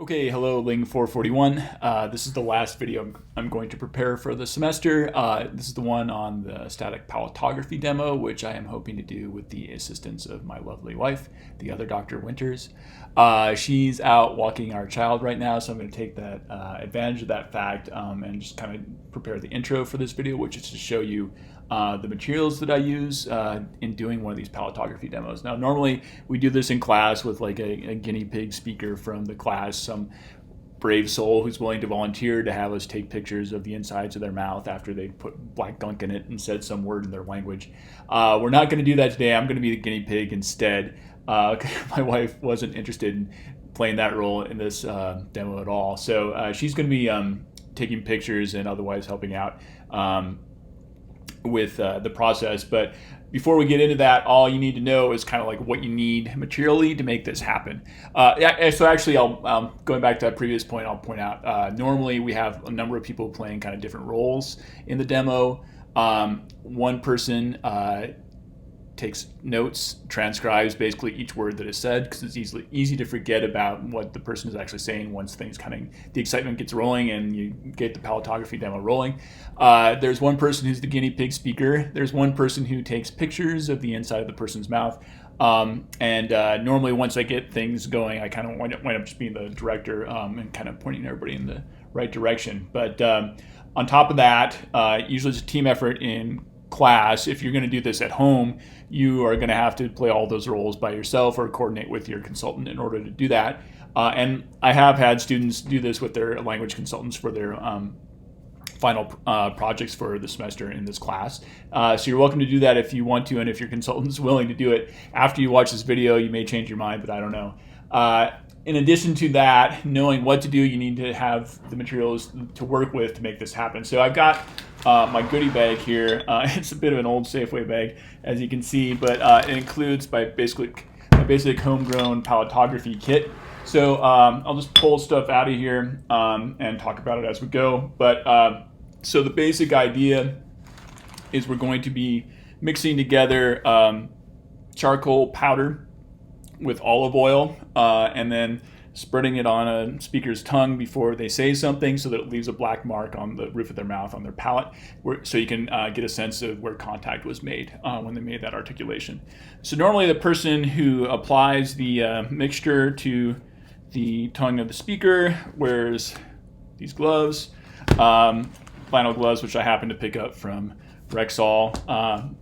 Okay, hello, Ling 441. This is the last video I'm going to prepare for the semester. This is the one on the static palatography demo, which I am hoping to do with the assistance of my lovely wife, the other Dr. Winters. She's out walking our child right now, so I'm going to take that advantage of that fact and just kind of prepare the intro for this video, which is to show you the materials that I use in doing one of these palatography demos. Now, normally we do this in class with like a guinea pig speaker from the class, some brave soul who's willing to volunteer to have us take pictures of the insides of their mouth after they put black gunk in it and said some word in their language. We're not going to do that today. I'm going to be the guinea pig instead. My wife wasn't interested in playing that role in this demo at all. So she's going to be taking pictures and otherwise helping out with the process. But before we get into that, all you need to know is kind of like what you need materially to make this happen. So actually, I'll going back to that previous point, I'll point out normally we have a number of people playing kind of different roles in the demo. One person takes notes, transcribes basically each word that is said, because it's easy to forget about what the person is actually saying once things the excitement gets rolling and you get the palatography demo rolling. There's one person who's the guinea pig speaker. There's one person who takes pictures of the inside of the person's mouth. Normally once I get things going, I kind of wind up just being the director and kind of pointing everybody in the right direction. But on top of that, usually it's a team effort in class. If you're going to do this at home, you are going to have to play all those roles by yourself or coordinate with your consultant in order to do that. And I have had students do this with their language consultants for their final projects for the semester in this class. So you're welcome to do that if you want to, and if your consultant's willing to do it. After you watch this video, you may change your mind, but I don't know. In addition to that, knowing what to do, you need to have the materials to work with to make this happen. So I've got my goodie bag here. It's a bit of an old Safeway bag, as you can see, but it includes my basic homegrown palatography kit. So I'll just pull stuff out of here and talk about it as we go. But so the basic idea is we're going to be mixing together charcoal powder with olive oil and then spreading it on a speaker's tongue before they say something so that it leaves a black mark on the roof of their mouth, on their palate, so you can get a sense of where contact was made when they made that articulation. So normally the person who applies the mixture to the tongue of the speaker wears these gloves, vinyl gloves, which I happen to pick up from Rexall.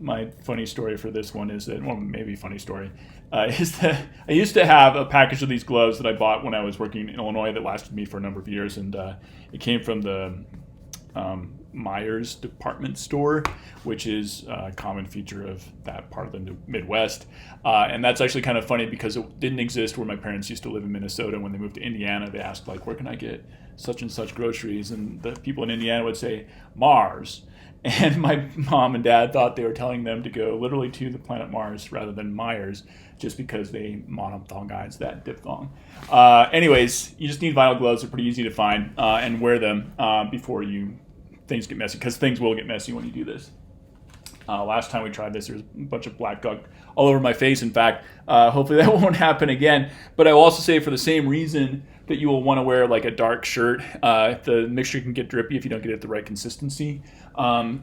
My funny story for this one is that, well, maybe funny story, is that I used to have a package of these gloves that I bought when I was working in Illinois that lasted me for a number of years, and it came from the Myers department store, which is a common feature of that part of the Midwest. And that's actually kind of funny because it didn't exist where my parents used to live in Minnesota. When they moved to Indiana, they asked, like, where can I get such and such groceries? And the people in Indiana would say, Mars. And my mom and dad thought they were telling them to go literally to the planet Mars rather than Myers, just because they monophthongized that diphthong. Anyways, you just need vinyl gloves. They're pretty easy to find and wear them before things get messy, because things will get messy when you do this. Last time we tried this, there was a bunch of black gunk all over my face. In fact, hopefully that won't happen again. But I will also say, for the same reason that you will want to wear like a dark shirt, the mixture can get drippy if you don't get it at the right consistency.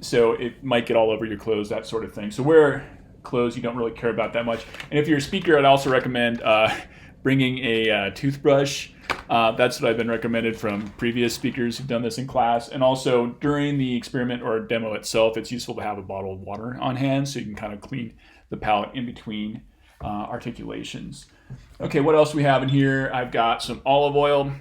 So it might get all over your clothes, that sort of thing. So wear clothes you don't really care about that much. And if you're a speaker, I'd also recommend bringing a toothbrush. That's what I've been recommended from previous speakers who've done this in class. And also during the experiment or demo itself, it's useful to have a bottle of water on hand so you can kind of clean the palate in between articulations. Okay, what else we have in here? I've got some olive oil,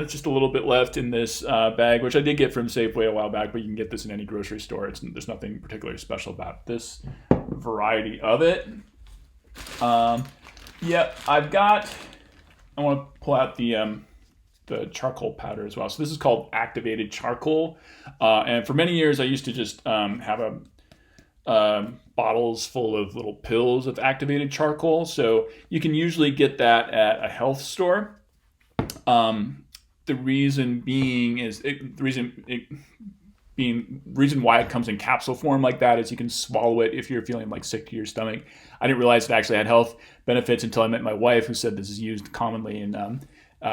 just a little bit left in this bag, which I did get from Safeway a while back, but you can get this in any grocery store. There's nothing particularly special about this variety of it. I want to pull out the charcoal powder as well. So this is called activated charcoal. And for many years, I used to just have bottles full of little pills of activated charcoal. So you can usually get that at a health store. The reason why it comes in capsule form like that is you can swallow it if you're feeling like sick to your stomach. I didn't realize it actually had health benefits until I met my wife, who said this is used commonly in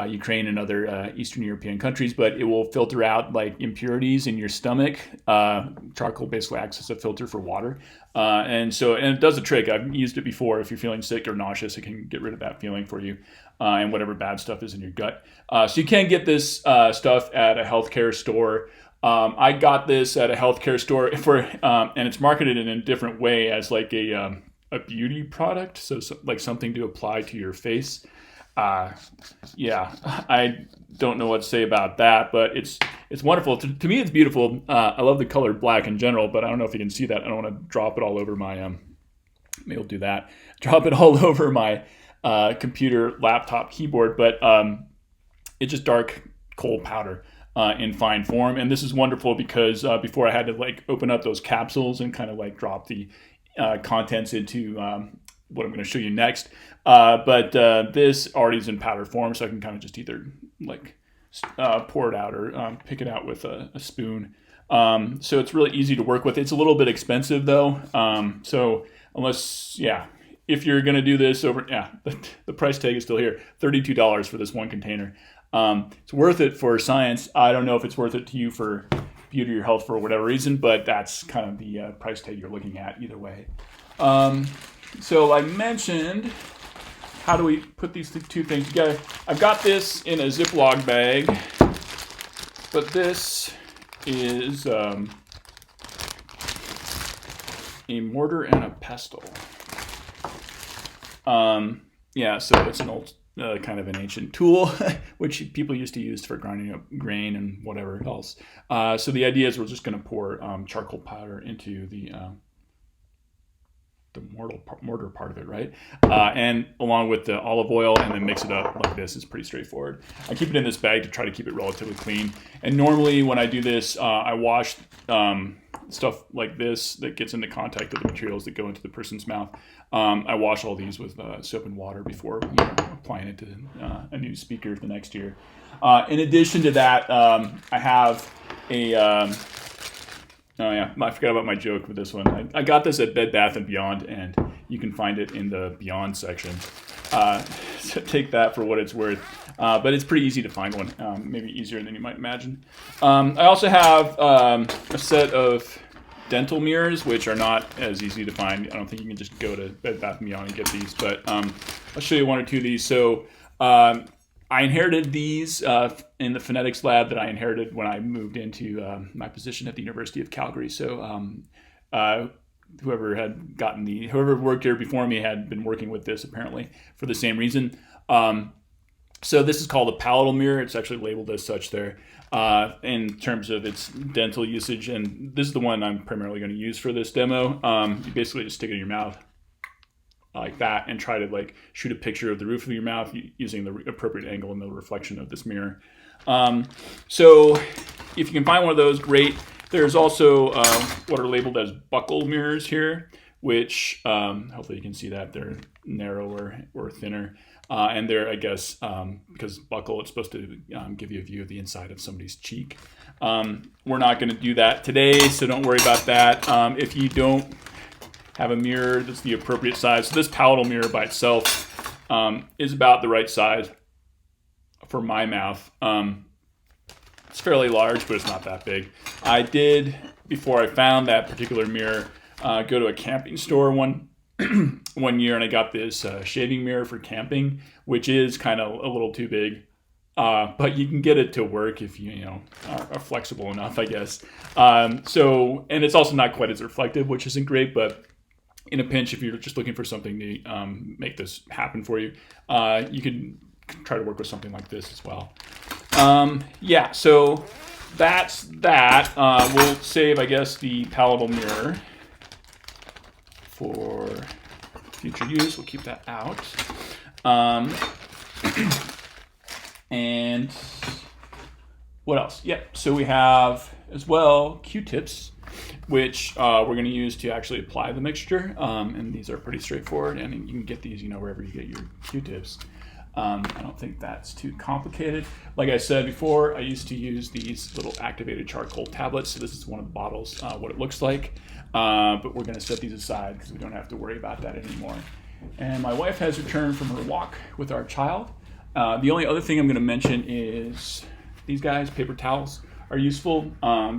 Ukraine and other Eastern European countries, but it will filter out like impurities in your stomach. Charcoal basically acts as a filter for water. And it does the trick. I've used it before. If you're feeling sick or nauseous, it can get rid of that feeling for you and whatever bad stuff is in your gut. So you can get this stuff at a healthcare store. I got this at a healthcare store and it's marketed in a different way as like a beauty product. So like something to apply to your face. Yeah, I don't know what to say about that, but it's wonderful. To me, it's beautiful. I love the color black in general, but I don't know if you can see that. I don't want to drop it all over my, maybe I'll do that. Drop it all over my computer, laptop, keyboard, but it's just dark coal powder in fine form. And this is wonderful because before I had to like open up those capsules and kind of like drop the contents into what I'm going to show you next. But this already is in powder form, so I can kind of just either like pour it out or pick it out with a spoon. So it's really easy to work with. It's a little bit expensive though. So if you're going to do this the price tag is still here, $32 for this one container. It's worth it for science. I don't know if it's worth it to you for beauty or health for whatever reason, but that's kind of the price tag you're looking at either way. So I mentioned, how do we put these two things together? I've got this in a Ziploc bag, but this is a mortar and a pestle. So it's an old kind of an ancient tool, which people used to use for grinding up grain and whatever else. So the idea is we're just going to pour charcoal powder into the mortar part of it, right? And along with the olive oil, and then mix it up like this. It's pretty straightforward. I keep it in this bag to try to keep it relatively clean. And normally when I do this, I wash stuff like this that gets into contact with the materials that go into the person's mouth. I wash all these with soap and water before applying it to a new speaker the next year. In addition to that, I have a... I forgot about my joke with this one. I got this at Bed Bath & Beyond, and you can find it in the Beyond section. So take that for what it's worth. But it's pretty easy to find one, maybe easier than you might imagine. I also have a set of dental mirrors, which are not as easy to find. I don't think you can just go to Bed Bath & Beyond and get these, but I'll show you one or two of these. So I inherited these in the Phonetics lab that I inherited when I moved into my position at the University of Calgary. So whoever worked here before me had been working with this apparently for the same reason. So this is called a palatal mirror. It's actually labeled as such there in terms of its dental usage. And this is the one I'm primarily going to use for this demo. You basically just stick it in your mouth like that and try to like shoot a picture of the roof of your mouth using the appropriate angle and the reflection of this mirror. So if you can find one of those, great. There's also what are labeled as buccal mirrors here, which hopefully you can see that they're narrower or thinner. And they're, I guess, because buccal, it's supposed to give you a view of the inside of somebody's cheek. We're not going to do that today, so don't worry about that. If you don't have a mirror that's the appropriate size, so this palatal mirror by itself is about the right size for my mouth. It's fairly large, but it's not that big. I did, before I found that particular mirror, go to a camping store one year, and I got this shaving mirror for camping, which is kind of a little too big. But you can get it to work if you are flexible enough, I guess. And it's also not quite as reflective, which isn't great, but in a pinch, if you're just looking for something to make this happen for you, you can try to work with something like this as well. So that's that. We'll save, I guess, the palatal mirror for future use. We'll keep that out. And what else? So we have as well Q-tips, which we're going to use to actually apply the mixture. And these are pretty straightforward, and you can get these, wherever you get your Q-tips. I don't think that's too complicated. Like I said before, I used to use these little activated charcoal tablets. So this is one of the bottles, what it looks like. But we're going to set these aside because we don't have to worry about that anymore. And my wife has returned from her walk with our child. The only other thing I'm going to mention is these guys, paper towels, are useful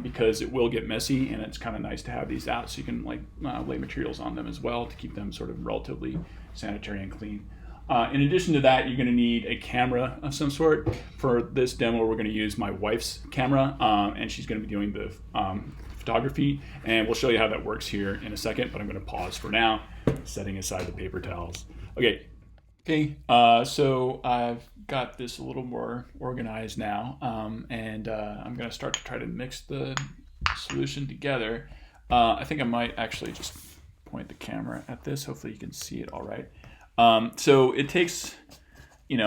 because it will get messy, and it's kind of nice to have these out so you can like lay materials on them as well to keep them sort of relatively sanitary and clean. In addition to that, you're going to need a camera of some sort. For this demo, we're going to use my wife's camera, and she's going to be doing the photography, and we'll show you how that works here in a second, but I'm going to pause for now, setting aside the paper towels. Okay, so I've got this a little more organized now, and I'm going to start to try to mix the solution together. I think I might actually just point the camera at this. Hopefully you can see it all right. So it takes, you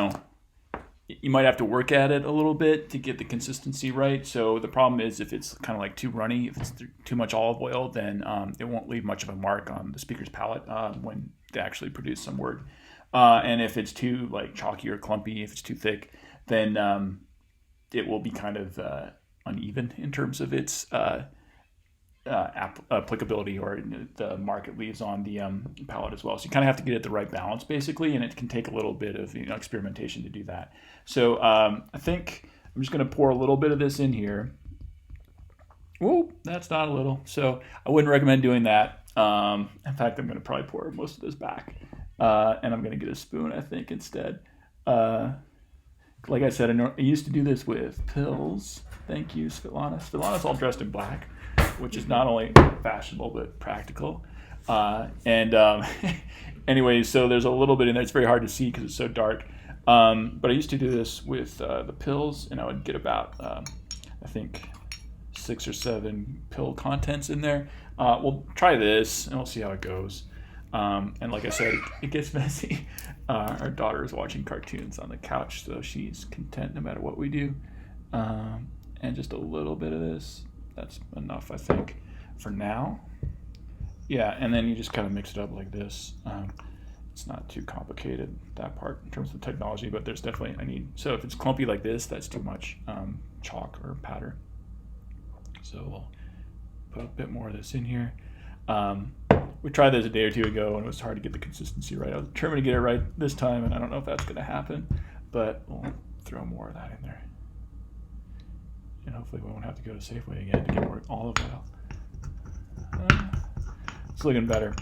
might have to work at it a little bit to get the consistency right. So the problem is if it's kind of like too runny, if it's too much olive oil, then it won't leave much of a mark on the speaker's palette when they actually produce some word. And if it's too like chalky or clumpy, if it's too thick, then it will be kind of uneven in terms of its applicability, or the mark it leaves on the palette as well. So you kind of have to get it the right balance basically, and it can take a little bit of experimentation to do that. So I think I'm just going to pour a little bit of this in here. Whoa, that's not a little. So I wouldn't recommend doing that. In fact, I'm going to probably pour most of this back. And I'm going to get a spoon, I think, instead. Like I said, I used to do this with pills. Thank you, Svetlana. Svetlana's all dressed in black, which is not only fashionable, but practical. Anyway, so there's a little bit in there. It's very hard to see because it's so dark. But I used to do this with the pills, and I would get about, I think, 6 or 7 pill contents in there. We'll try this, and we'll see how it goes. And like I said, it gets messy. Our daughter is watching cartoons on the couch, so she's content no matter what we do. And just a little bit of this. That's enough, I think, for now. Yeah, and then you just kind of mix it up like this. It's not too complicated, that part, in terms of technology, but there's definitely, so if it's clumpy like this, that's too much chalk or powder. So we'll put a bit more of this in here. We tried this a day or two ago, and it was hard to get the consistency right. I was determined to get it right this time, and I don't know if that's going to happen, but we'll throw more of that in there. And hopefully we won't have to go to Safeway again to get more olive oil. It's looking better.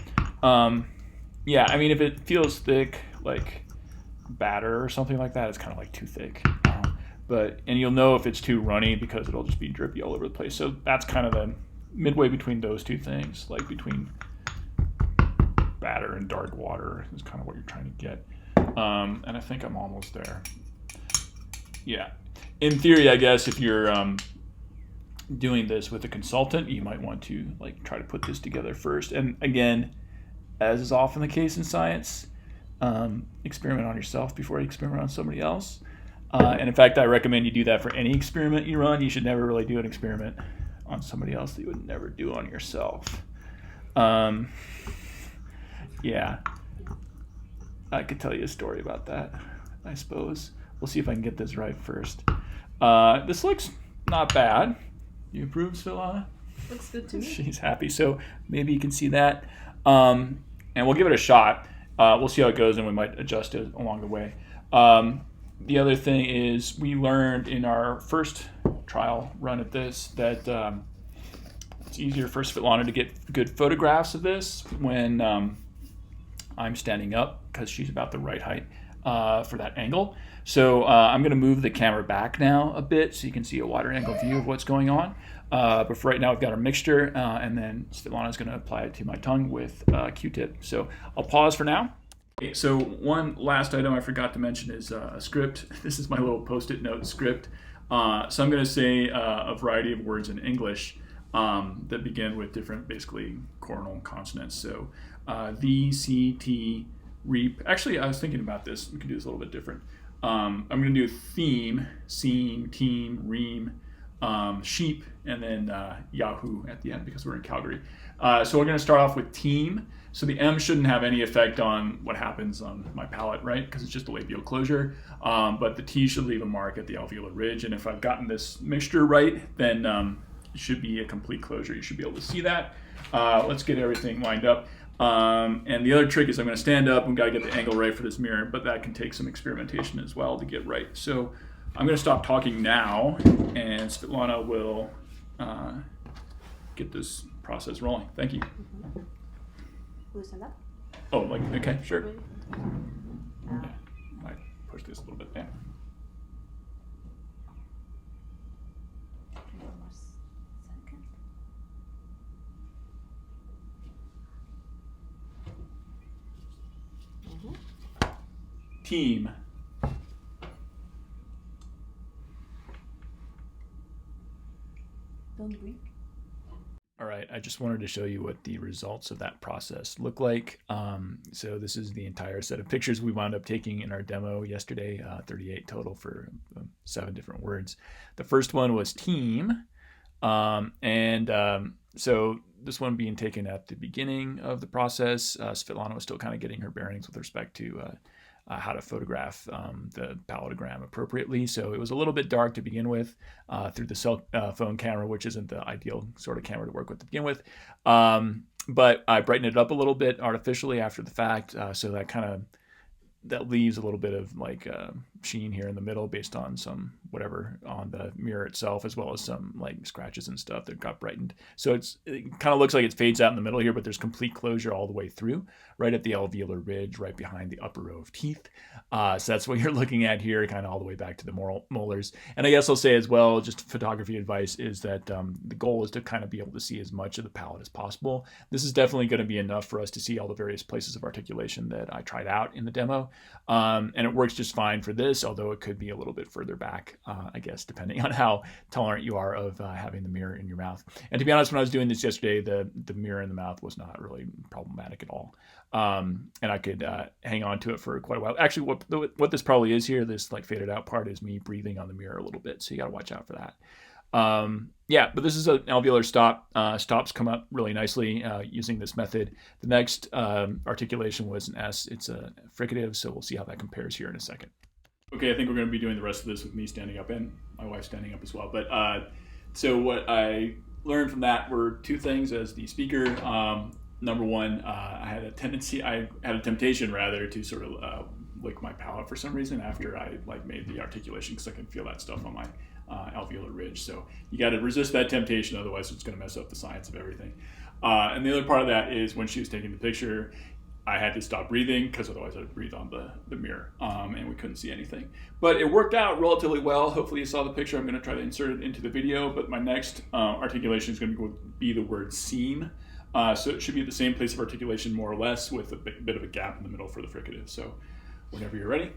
Yeah, I mean, if it feels thick, like batter or something like that, it's kind of like too thick. And you'll know if it's too runny because it'll just be drippy all over the place. So that's kind of the midway between those two things, like between batter and dark water is kind of what you're trying to get. And I think I'm almost there. Yeah. In theory, I guess if you're doing this with a consultant, you might want to like try to put this together first. And again, as is often the case in science, experiment on yourself before you experiment on somebody else. And in fact, I recommend you do that for any experiment you run. You should never really do an experiment on somebody else that you would never do on yourself. Yeah, I could tell you a story about that, I suppose. We'll see if I can get this right first. This looks not bad. You approve, Svetlana? Looks good to me. She's happy. So maybe you can see that. And we'll give it a shot. We'll see how it goes, and we might adjust it along the way. The other thing is we learned in our first trial run at this that it's easier for Svetlana to get good photographs of this when I'm standing up because she's about the right height for that angle. So I'm going to move the camera back now a bit so you can see a wider angle view of what's going on. But for right now, we've got our mixture, and then Svetlana's going to apply it to my tongue with a Q-tip. So I'll pause for now. Okay, so one last item I forgot to mention is a script. This is my little Post-it note script. So I'm going to say a variety of words in English that begin with different, basically, coronal consonants. So the, C, T, reap. Actually, I was thinking about this. We can do this a little bit different. I'm going to do theme, scene, team, ream, sheep, and then Yahoo at the end because we're in Calgary. So we're going to start off with team. So the M shouldn't have any effect on what happens on my palate, right? Because it's just a labial closure. But the T should leave a mark at the alveolar ridge. And if I've gotten this mixture right, then it should be a complete closure. You should be able to see that. Let's get everything lined up. And the other trick is I'm going to stand up and got to get the angle right for this mirror, but that can take some experimentation as well to get right. So I'm going to stop talking now, and Svetlana will get this process rolling. Thank you. Loosen up. Oh, like, okay, sure. Yeah, might push this a little bit, yeah. One more second. Team. Don't breathe. All right, I just wanted to show you what the results of that process look like. So this is the entire set of pictures we wound up taking in our demo yesterday, 38 total for 7 different words. The first one was team. So this one being taken at the beginning of the process, Svetlana was still kind of getting her bearings with respect to how to photograph the paleogram appropriately. So it was a little bit dark to begin with through the cell phone camera, which isn't the ideal sort of camera to work with to begin with. But I brightened it up a little bit artificially after the fact, so that leaves a little bit of like sheen here in the middle based on some whatever on the mirror itself, as well as some like scratches and stuff that got brightened. So it kind of looks like it fades out in the middle here, but there's complete closure all the way through, right at the alveolar ridge, right behind the upper row of teeth. So that's what you're looking at here, kind of all the way back to the molars. And I guess I'll say as well, just photography advice is that the goal is to kind of be able to see as much of the palate as possible. This is definitely going to be enough for us to see all the various places of articulation that I tried out in the demo. And it works just fine for this, although it could be a little bit further back, I guess, depending on how tolerant you are of having the mirror in your mouth. And to be honest, when I was doing this yesterday, the mirror in the mouth was not really problematic at all. And I could hang on to it for quite a while. Actually, what this probably is here, this like faded out part, is me breathing on the mirror a little bit. So you got to watch out for that. But this is an alveolar stop. Stops come up really nicely using this method. The next articulation was an S. It's a fricative, so we'll see how that compares here in a second. Okay, I think we're going to be doing the rest of this with me standing up and my wife standing up as well. But so what I learned from that were 2 things as the speaker. Number one, I had a temptation rather to sort of lick my palate for some reason after I like made the articulation, because I can feel that stuff on my alveolar ridge. So you got to resist that temptation, otherwise it's going to mess up the science of everything. And the other part of that is when she was taking the picture, I had to stop breathing because otherwise I'd breathe on the mirror, and we couldn't see anything. But it worked out relatively well. Hopefully you saw the picture. I'm going to try to insert it into the video, but my next articulation is going to be the word seam. So it should be the same place of articulation more or less, with a bit of a gap in the middle for the fricative. So whenever you're ready.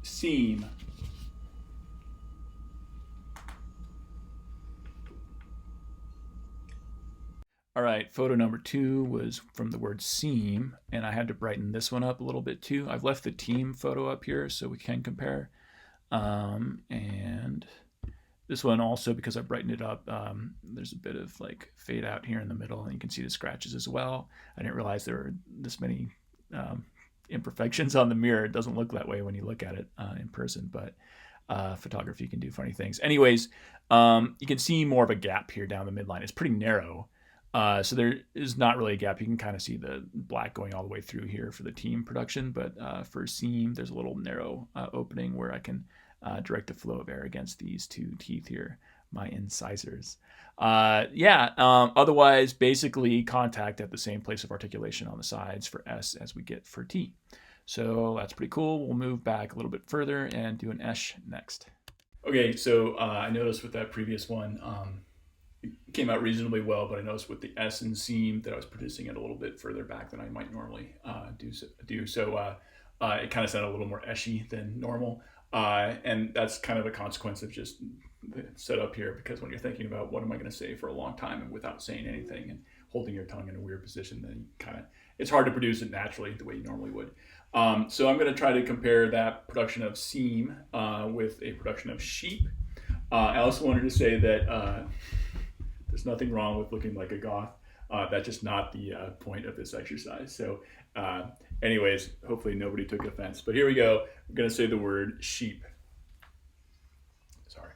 Seam. All right, photo number 2 was from the word seam, and I had to brighten this one up a little bit too. I've left the team photo up here so we can compare. And this one also, because I brightened it up, there's a bit of like fade out here in the middle, and you can see the scratches as well. I didn't realize there were this many imperfections on the mirror. It doesn't look that way when you look at it in person, but photography can do funny things. Anyways, you can see more of a gap here down the midline. It's pretty narrow. So there is not really a gap. You can kind of see the black going all the way through here for the team production, but for seam, there's a little narrow opening where I can direct the flow of air against these 2 teeth here, my incisors. Otherwise, basically contact at the same place of articulation on the sides for S as we get for T. So that's pretty cool. We'll move back a little bit further and do an esh next. Okay, so I noticed with that previous one, it came out reasonably well, but I noticed with the S and seam that I was producing it a little bit further back than I might normally do. So it kind of sounded a little more eshy than normal. And that's kind of a consequence of just the setup here, because when you're thinking about what am I going to say for a long time and without saying anything and holding your tongue in a weird position, then it's hard to produce it naturally the way you normally would. So I'm going to try to compare that production of seam with a production of sheep. I also wanted to say that there's nothing wrong with looking like a goth. That's just not the point of this exercise. So, anyways, hopefully nobody took offense. But here we go. I'm going to say the word sheep. Sorry.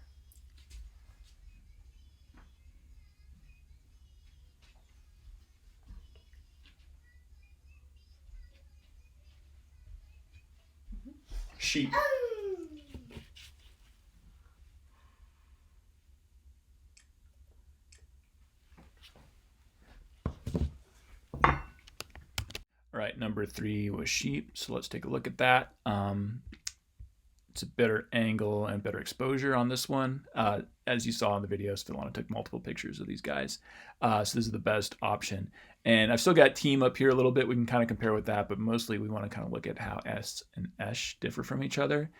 Sheep. All right, number 3 was sheep. So let's take a look at that. It's a better angle and better exposure on this one. As you saw in the video, Svetlana took multiple pictures of these guys. So this is the best option. And I've still got team up here a little bit. We can kind of compare with that, but mostly we want to kind of look at how S and Esh differ from each other.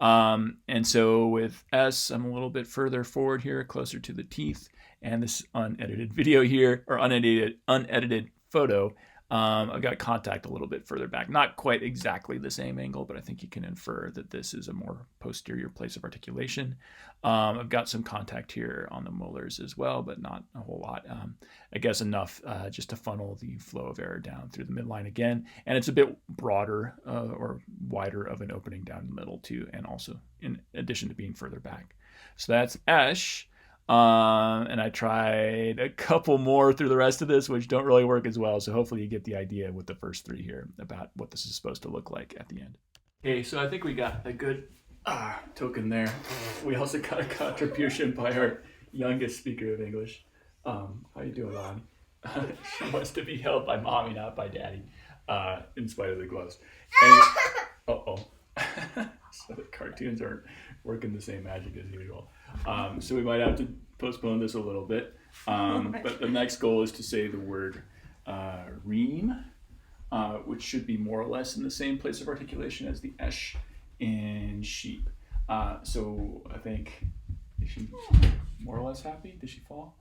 And so with S, I'm a little bit further forward here, closer to the teeth. And this unedited video here, or unedited photo, I've got contact a little bit further back. Not quite exactly the same angle, but I think you can infer that this is a more posterior place of articulation. I've got some contact here on the molars as well, but not a whole lot. I guess enough just to funnel the flow of air down through the midline again. And it's a bit broader or wider of an opening down the middle too, and also in addition to being further back. So that's Esh. And I tried a couple more through the rest of this, which don't really work as well. So hopefully you get the idea with the first 3 here about what this is supposed to look like at the end. Okay, so I think we got a good token there. We also got a contribution by our youngest speaker of English. How you doing, Lonnie? She wants to be held by mommy, not by daddy, in spite of the gloves. So the cartoons aren't working the same magic as usual. So we might have to postpone this a little bit. But the next goal is to say the word ream, which should be more or less in the same place of articulation as the esh in sheep. So I think, is she more or less happy? Did she fall?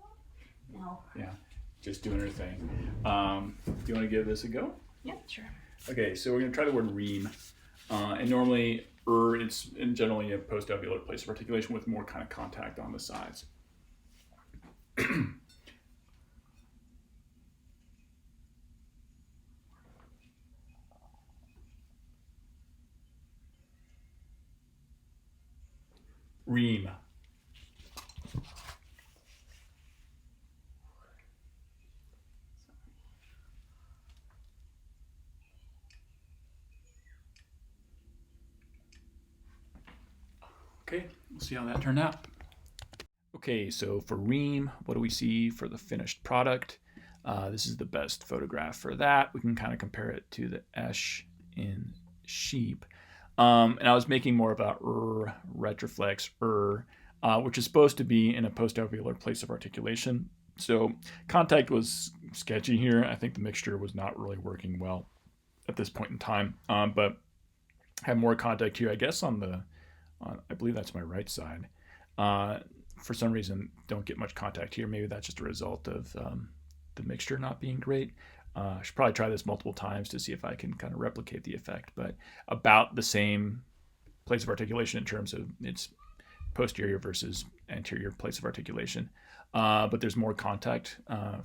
No. Yeah, just doing her thing. Do you want to give this a go? Yeah, sure. Okay, so we're going to try the word ream. And normally, it's generally a post-alveolar place of articulation with more kind of contact on the sides. Ream. Okay, we'll see how that turned out. Okay, so for ream, what do we see for the finished product? This is the best photograph for that. We can kind of compare it to the esh in sheep. And I was making more of a retroflex, which is supposed to be in a post-alveolar place of articulation. So contact was sketchy here. I think the mixture was not really working well at this point in time. But I have more contact here, I guess, I believe that's my right side. For some reason, don't get much contact here. Maybe that's just a result of the mixture not being great. I should probably try this multiple times to see if I can kind of replicate the effect, but about the same place of articulation in terms of its posterior versus anterior place of articulation. But there's more contact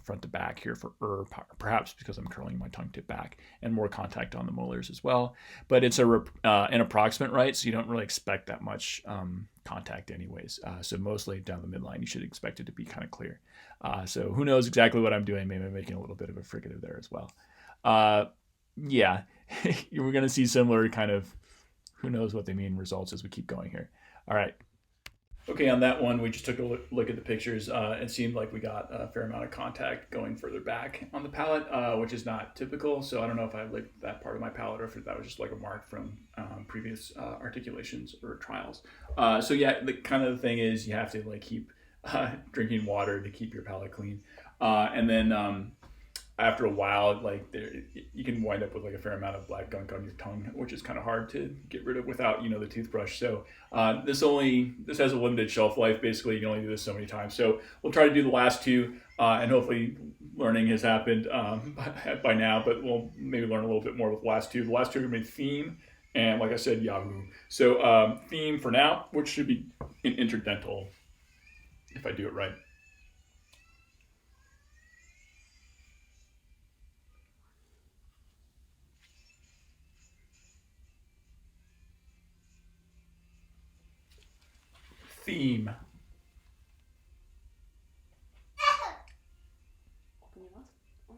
front to back here for perhaps because I'm curling my tongue tip back, and more contact on the molars as well. But it's an approximate, right? So you don't really expect that much contact anyways. So mostly down the midline, you should expect it to be kind of clear. So who knows exactly what I'm doing? Maybe I'm making a little bit of a fricative there as well. Yeah, we're going to see similar kind of who knows what they mean results as we keep going here. All right. Okay, on that one, we just took a look at the pictures. It seemed like we got a fair amount of contact going further back on the palate, which is not typical. So I don't know if I licked that part of my palate or if that was just like a mark from previous articulations or trials. So yeah, the kind of the thing is you have to like keep drinking water to keep your palate clean. And then after a while, like you can wind up with like a fair amount of black gunk on your tongue, which is kind of hard to get rid of without, the toothbrush. So this has a limited shelf life. Basically, you can only do this so many times. So we'll try to do the last two, and hopefully learning has happened by now, but we'll maybe learn a little bit more with the last two. The last two are going to be theme and, like I said, Yahoo. So theme for now, which should be an interdental if I do it right. Theme. Open your mouth. Oh,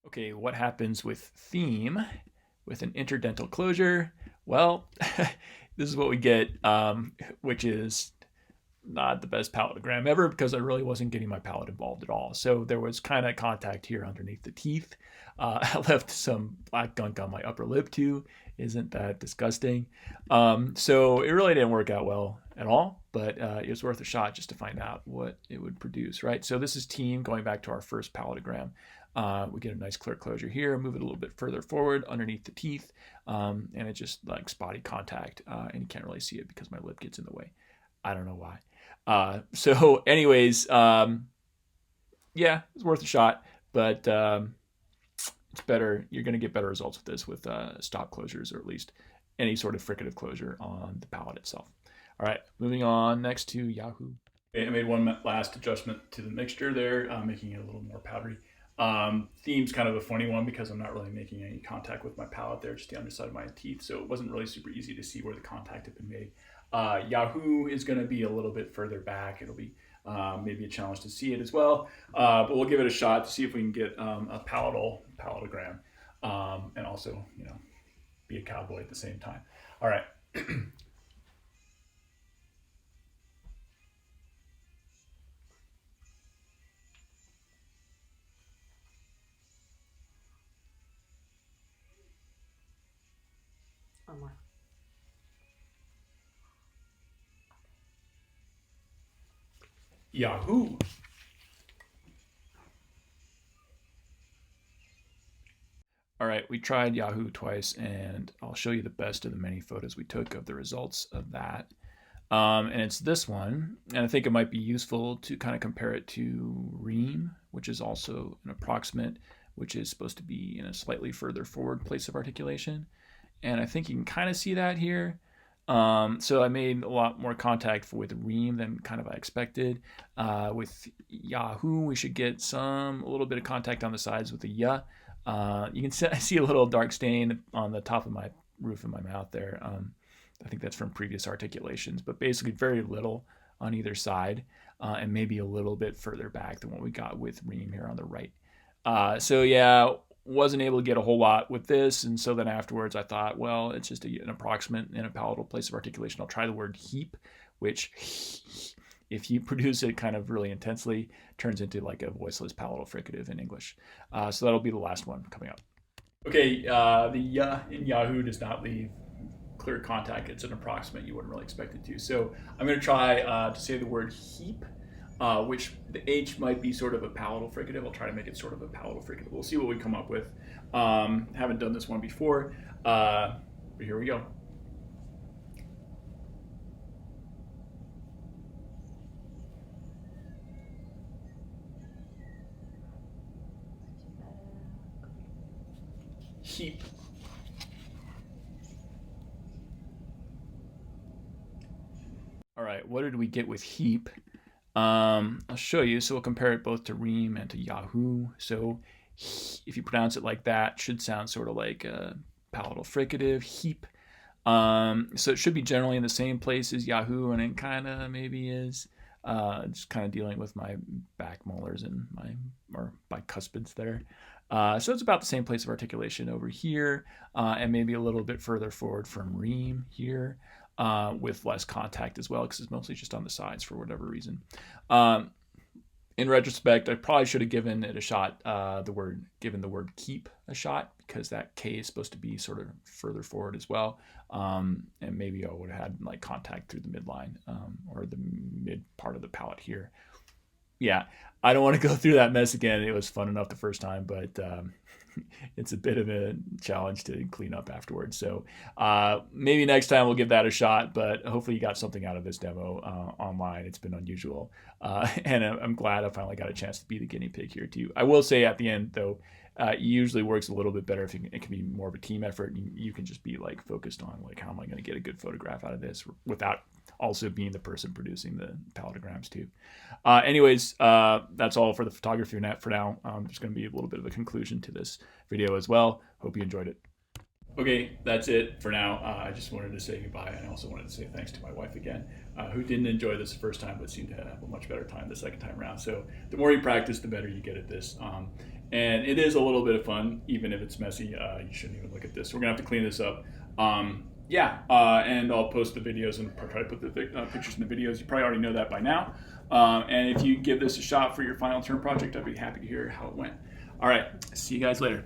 Okay, what happens with theme with an interdental closure? Well, this is what we get, which is not the best palatogram ever because I really wasn't getting my palate involved at all. So there was kind of contact here underneath the teeth. I left some black gunk on my upper lip too. Isn't that disgusting? So it really didn't work out well at all, but it was worth a shot just to find out what it would produce, right? So this is team going back to our first palatogram. We get a nice clear closure here, move it a little bit further forward underneath the teeth, and it just like spotty contact, and you can't really see it because my lip gets in the way. I don't know why. So anyways, yeah, it's worth a shot, but it's better. You're going to get better results with this with stop closures, or at least any sort of fricative closure on the palate itself. All right, moving on next to Yahoo. Okay, I made one last adjustment to the mixture there, making it a little more powdery. Theme's kind of a funny one because I'm not really making any contact with my palate there, just the underside of my teeth, so it wasn't really super easy to see where the contact had been made. Yahoo is going to be a little bit further back. It'll be maybe a challenge to see it as well, but we'll give it a shot to see if we can get a palatogram, and also, be a cowboy at the same time. All right. one more. Yahoo. All right, we tried Yahoo twice, and I'll show you the best of the many photos we took of the results of that. And it's this one, and I think it might be useful to kind of compare it to Ream, which is also an approximate, which is supposed to be in a slightly further forward place of articulation. And I think you can kind of see that here. So I made a lot more contact with Ream than kind of I expected. With Yahoo, we should get a little bit of contact on the sides with the ya. You can see a little dark stain on the top of my roof of my mouth there. I think that's from previous articulations, but basically very little on either side, and maybe a little bit further back than what we got with Ream here on the right. So yeah, wasn't able to get a whole lot with this, and so then afterwards I thought, well, it's just an approximate in a palatal place of articulation. I'll try the word heap, which if you produce it kind of really intensely, turns into like a voiceless palatal fricative in English. So that'll be the last one coming up. Okay, the ya in Yahoo does not leave clear contact. It's an approximate. You wouldn't really expect it to. So I'm going to try to say the word heap, which the H might be sort of a palatal fricative. I'll try to make it sort of a palatal fricative. We'll see what we come up with. Haven't done this one before, but here we go. Heap. All right, what did we get with heap? I'll show you. So we'll compare it both to Ream and to Yahoo. So if you pronounce it like that, it should sound sort of like a palatal fricative, heap. So it should be generally in the same place as Yahoo, and it kind of maybe is. Just kind of dealing with my back molars and my bicuspids there. So it's about the same place of articulation over here, and maybe a little bit further forward from Ream here, with less contact as well, because it's mostly just on the sides for whatever reason. In retrospect, I probably should have given it a shot, given the word keep a shot, because that K is supposed to be sort of further forward as well. And maybe I would have had like contact through the midline, or the mid part of the palate here. Yeah, I don't want to go through that mess again. It was fun enough the first time, but it's a bit of a challenge to clean up afterwards. So maybe next time we'll give that a shot, but hopefully you got something out of this demo online. It's been unusual. And I'm glad I finally got a chance to be the guinea pig here too. I will say at the end though, it usually works a little bit better if it can be more of a team effort. You can just be like focused on like, how am I going to get a good photograph out of this without also being the person producing the palletograms too. Anyways, that's all for the photography net for now. There's going to be a little bit of a conclusion to this video as well. Hope you enjoyed it. Okay, that's it for now. I just wanted to say goodbye, and I also wanted to say thanks to my wife again, who didn't enjoy this the first time but seemed to have a much better time the second time around. So the more you practice, the better you get at this. And it is a little bit of fun, even if it's messy. You shouldn't even look at this. We're gonna have to clean this up. And I'll post the videos and try to put the pictures in the videos. You probably already know that by now. And if you give this a shot for your final term project, I'd be happy to hear how it went. All right, see you guys later.